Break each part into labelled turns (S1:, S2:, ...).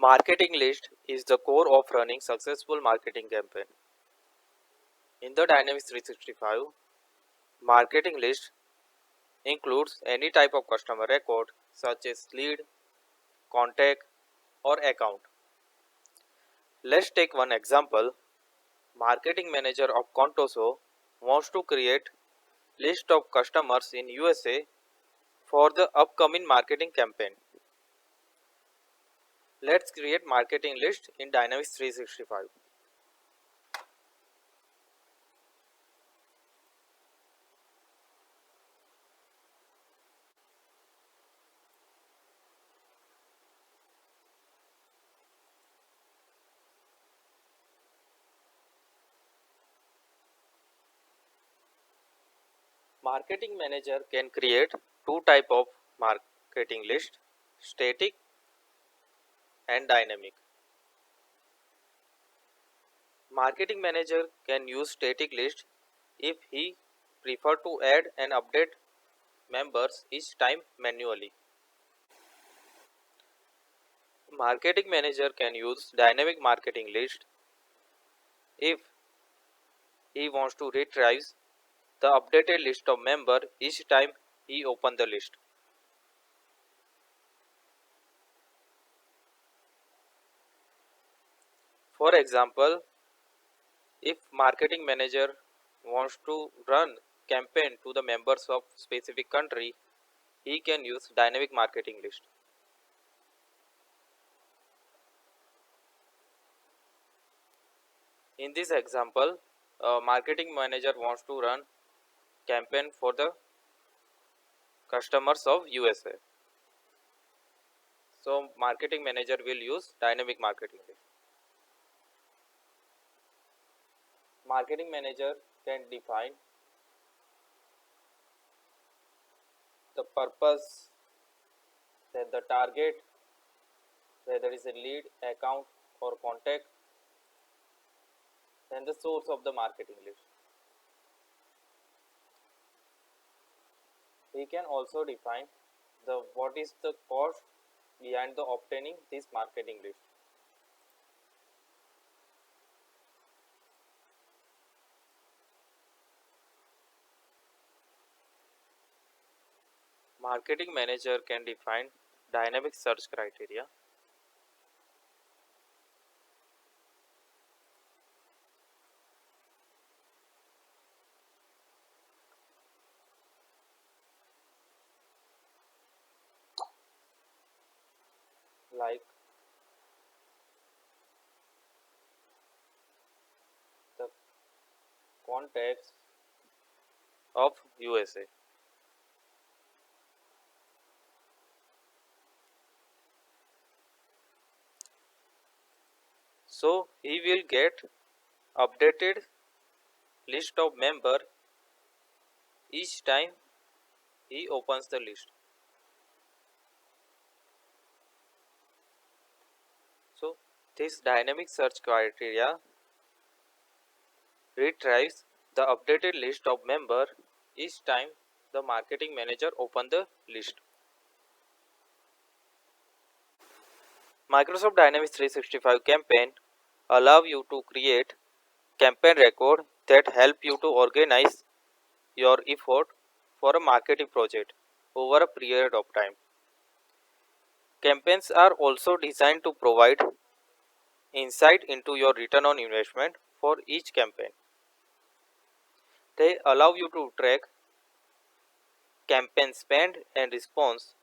S1: Marketing list is the core of running successful marketing campaign. In the Dynamics 365, marketing list includes any type of customer record such as lead, contact or account. Let's take one example. Marketing manager of Contoso wants to create list of customers in USA for the upcoming marketing campaign. Let's create marketing list in Dynamics 365. Marketing manager can create two type of marketing list, static and dynamic. Marketing manager can use static list if he prefer to add and update members each time manually. Marketing manager can use dynamic marketing list if he wants to retrieve the updated list of member each time he open the list. For example, if marketing manager wants to run campaign to the members of specific country, he can use dynamic marketing list. In this example, a marketing manager wants to run campaign for the customers of USA. So marketing manager will use dynamic marketing list. Marketing manager can define the purpose, then the target, whether it is a lead, account or contact, then the source of the marketing list. We can also define the what is the cost behind the obtaining this marketing list. Marketing manager can define dynamic search criteria. Like the contacts of USA. So he will get updated list of member each time he opens the list. So this dynamic search criteria retrieves the updated list of member each time the marketing manager open the list. Microsoft Dynamics 365 campaign allow you to create campaign record that help you to organize your effort for a marketing project over a period of time. Campaigns are also designed to provide insight into your return on investment for each campaign. They allow you to track campaign spend and response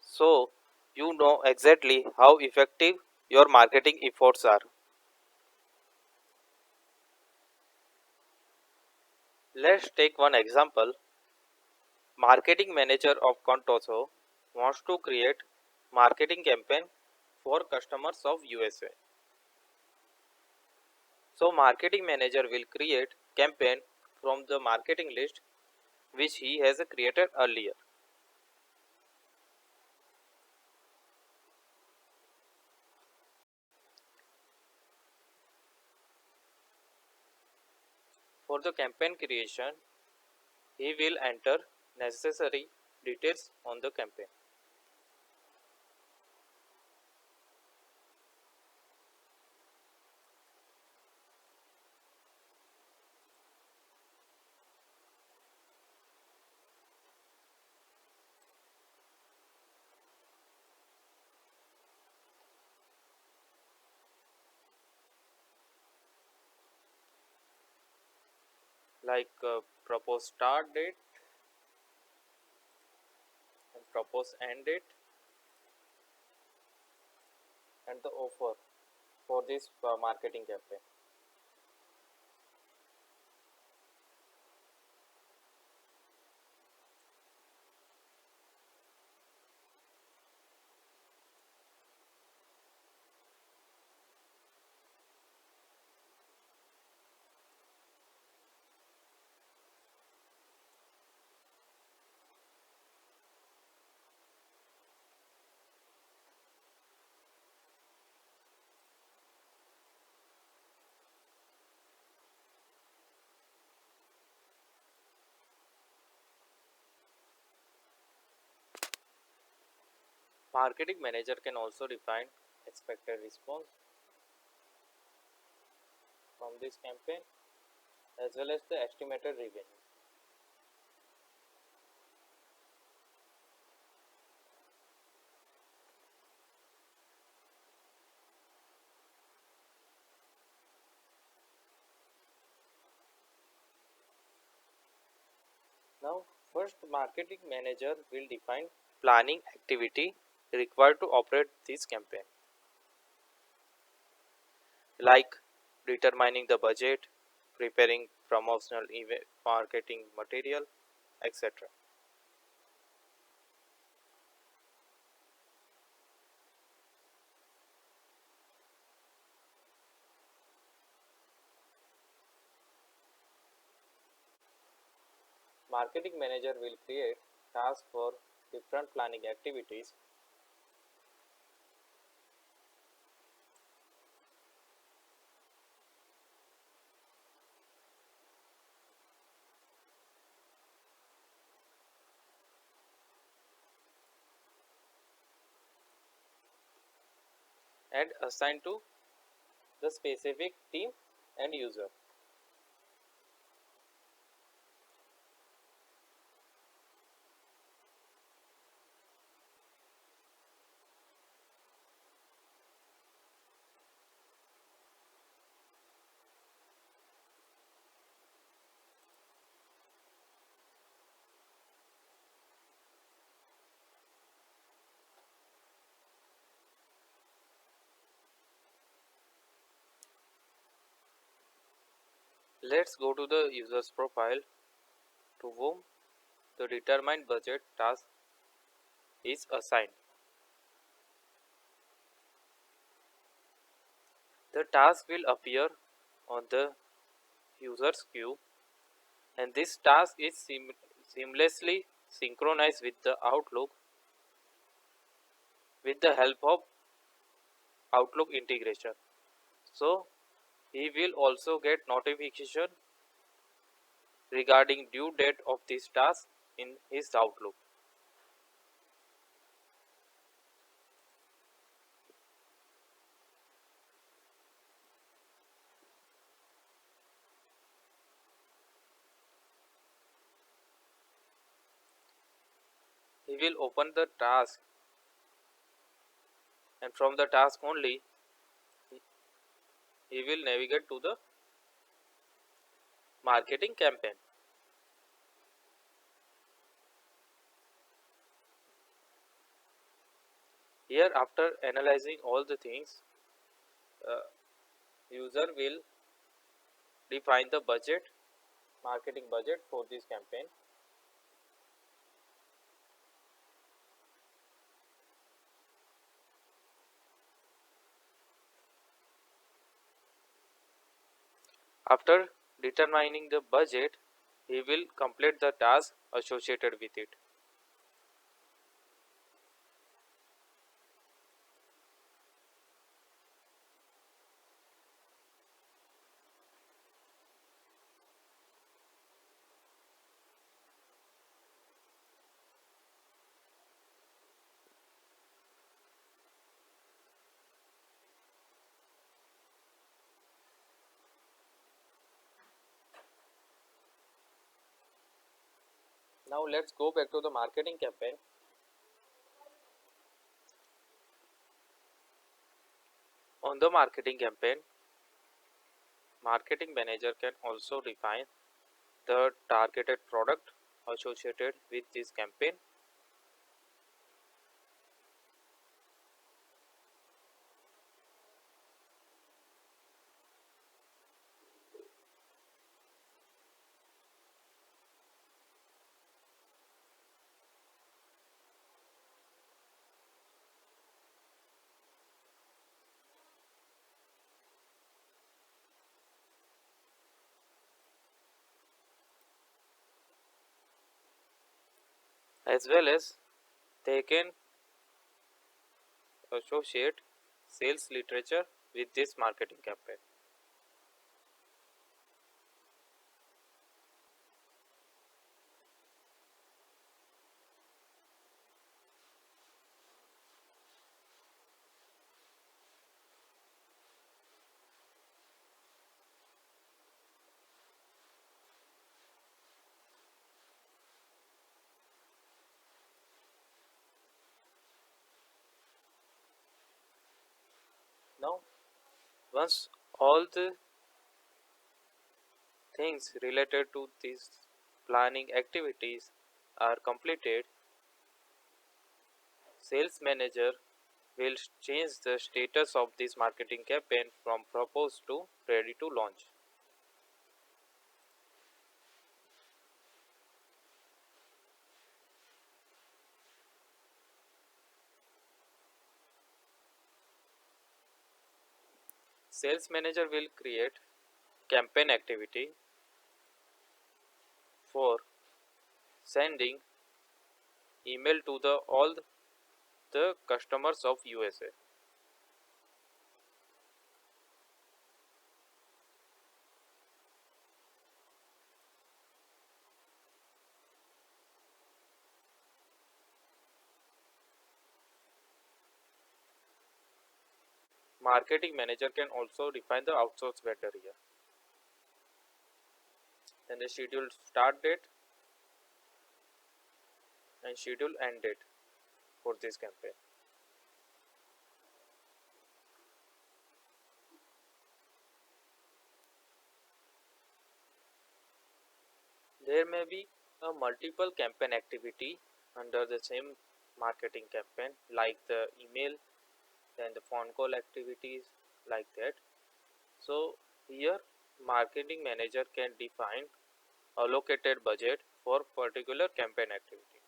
S1: so you know exactly how effective your marketing efforts are. Let's take one example. Marketing manager of Contoso wants to create marketing campaign for customers of USA. So marketing manager will create campaign from the marketing list which he has created earlier. For the campaign creation, he will enter necessary details on the campaign. like proposed start date and proposed end date and the offer for this marketing campaign. Marketing manager can also define expected response from this campaign as well as the estimated revenue. Now, first marketing manager will define planning activity required to operate this campaign, like determining the budget, preparing promotional event marketing material, etc. Marketing manager will create tasks for different planning activities. And assign to the specific team and user. Let's go to the user's profile to whom the determined budget task is assigned. The task will appear on the user's queue, and this task is seamlessly synchronized with the Outlook with the help of Outlook integration. So he will also get notification regarding due date of this task in his Outlook. He will open the task, and from the task only he will navigate to the marketing campaign. Here, after analyzing all the things, uh, user will define the budget, marketing budget for this campaign. After determining the budget, he will complete the task associated with it. Now let's go back to the marketing campaign. On the marketing campaign, marketing manager can also define the targeted product associated with this campaign. As well as they can associate sales literature with this marketing campaign. Now, once all the things related to these planning activities are completed, sales manager will change the status of this marketing campaign from proposed to ready to launch. Sales manager will create campaign activity for sending email to the all the customers of USA. Marketing manager can also define the outsource vendor here. Then the scheduled start date and schedule end date for this campaign. There may be a multiple campaign activity under the same marketing campaign, like the email, then the phone call activities, like that. So here marketing manager can define allocated budget for particular campaign activity.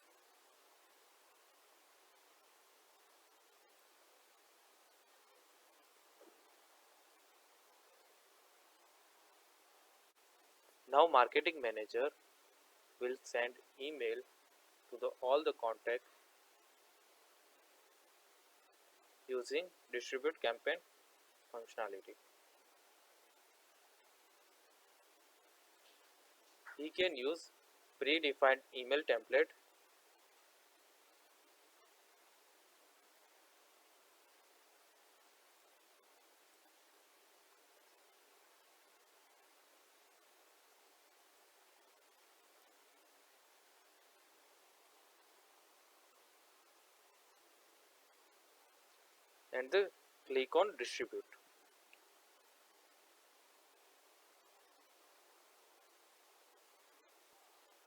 S1: Now marketing manager will send email to all the contact using distribute campaign functionality. He can use predefined email template and the click on distribute.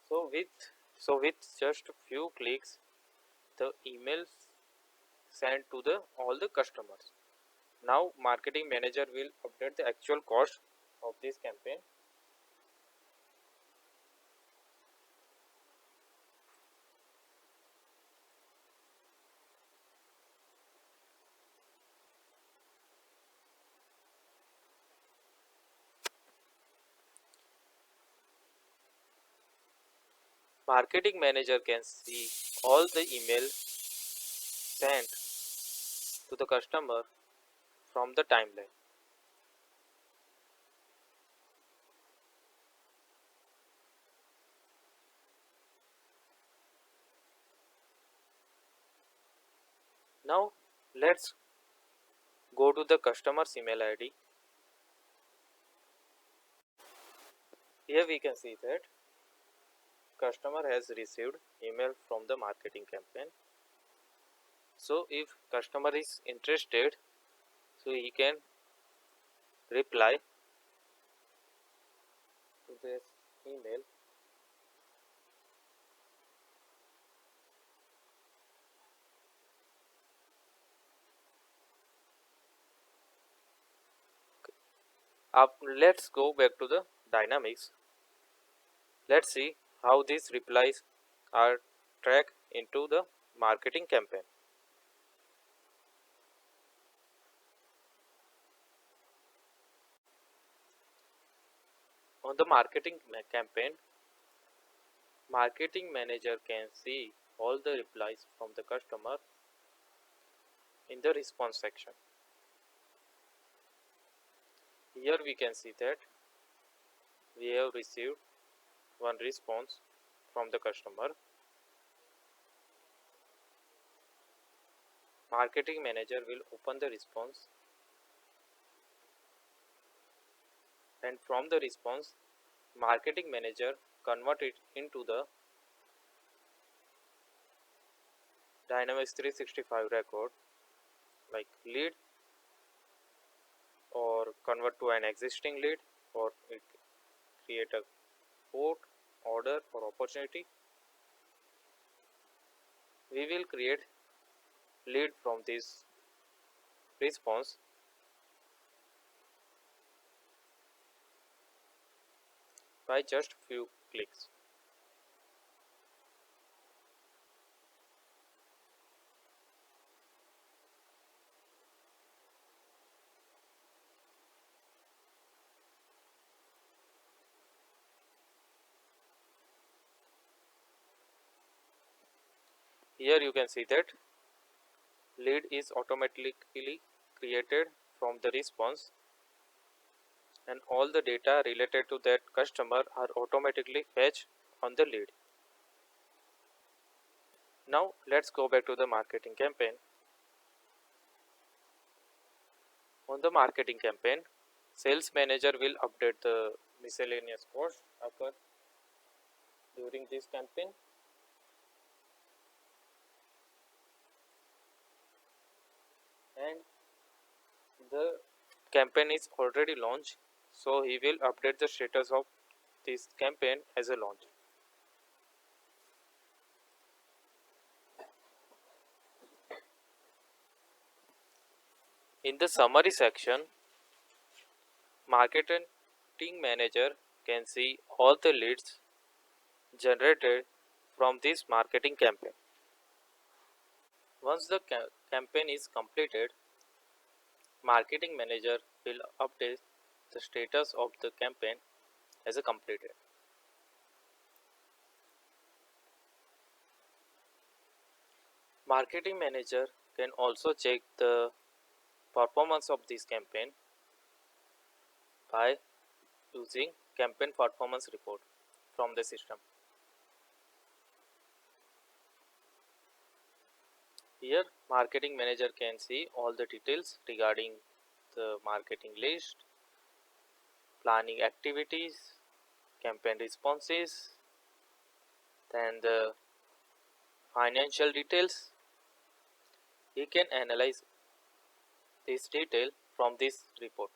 S1: So with just a few clicks, the emails sent to the all the customers. Now marketing manager will update the actual cost of this campaign. Marketing manager can see all the email sent to the customer from the timeline. Now let's go to the customer's email ID. Here we can see that customer has received email from the marketing campaign. So if customer is interested, so he can reply to this email Let's go back to the dynamics. Let's see how these replies are tracked into the marketing campaign. On the campaign, marketing manager can see all the replies from the customer in the response section. Here we can see that we have received one response from the customer. Marketing manager will open the response, and from the response, marketing manager convert it into the Dynamics 365 record, like lead, or convert to an existing lead, or it create a quote, order, or opportunity. We will create lead from this response by just few clicks. Here you can see that lead is automatically created from the response, and all the data related to that customer are automatically fetched on the lead. Now let's go back to the marketing campaign. On the marketing campaign, sales manager will update the miscellaneous costs occur during this campaign, and the campaign is already launched, so he will update the status of this campaign as a launch. In the summary section, marketing manager can see all the leads generated from this marketing campaign. Once the campaign is completed, marketing manager will update the status of the campaign as a completed. Marketing manager can also check the performance of this campaign by using campaign performance report from the system. Here marketing manager can see all the details regarding the marketing list, planning activities, campaign responses, then the financial details. He can analyze this detail from this report.